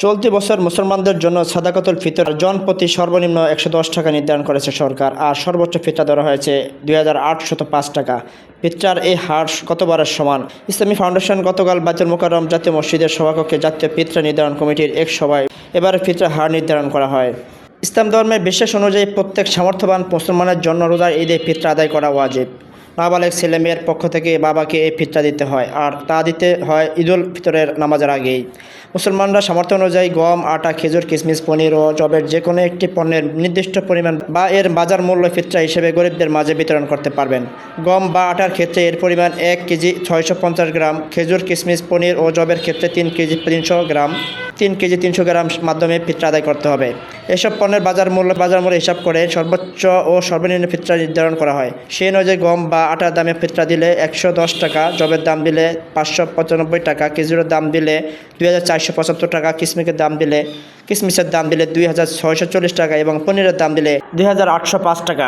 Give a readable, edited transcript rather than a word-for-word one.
চলতি বছর মুসলমানদের জন্য সাদাকাতুল ফিতর জন প্রতি সর্বনিম্ন ১১০ টাকা নির্ধারণ করেছে সরকার, আর সর্বোচ্চ ফিতরা ধরা হয়েছে ২,৮০৫ টাকা। ফিতরার এই হার কতবারের সমান? ইসলামী ফাউন্ডেশন গতকাল বাইতুল মোকাররম জাতীয় মসজিদের সভাকক্ষে জাতীয় ফিতরা নির্ধারণ কমিটির এক সভায় এবারে ফিতরার হার নির্ধারণ করা হয়। ইসলাম ধর্মের বিশ্বাস অনুযায়ী প্রত্যেক সামর্থ্যবান মুসলমানের জন্য রোজার ঈদে ফিতরা আদায় করা ওয়াজিব। নাবালেগ ছেলে মেয়ের পক্ষ থেকে বাবাকে এই ফিতরা দিতে হয়, আর তা দিতে হয় ঈদুল ফিতরের নামাজের আগেই। মুসলমানরা সামর্থ্য অনুযায়ী গম, আটা, খেজুর, কিশমিশ, পনির ও জবের যে কোনো একটি পণ্যের নির্দিষ্ট পরিমাণ বা এর বাজার মূল্য ফিতরা হিসেবে গরিবদের মাঝে বিতরণ করতে পারবেন। গম বা আটার ক্ষেত্রে এর পরিমাণ ১ কেজি ৬৫০ গ্রাম, খেজুর, কিশমিশ, পনির ও জবের ক্ষেত্রে 3 কেজি 300 গ্রাম, 3 কেজি 300 গ্রাম মাধ্যমে ফিতরা আদায় করতে হবে। এসব পণ্যের বাজার মূল্য হিসাব করে সর্বোচ্চ ও সর্বনিম্ন ফিতরা নির্ধারণ করা হয়। সেই অনুযায়ী গম বা আটার দামে ফিতরা দিলে ১১০ টাকা, জবের দাম দিলে ৫৯৫ টাকা, খেজুরের দাম দিলে ২,৪৭৫ টাকা, কিশমিশের দাম দিলে ২,৬৪০ টাকা এবং পনিরের দাম দিলে ২,৮০৫ টাকা।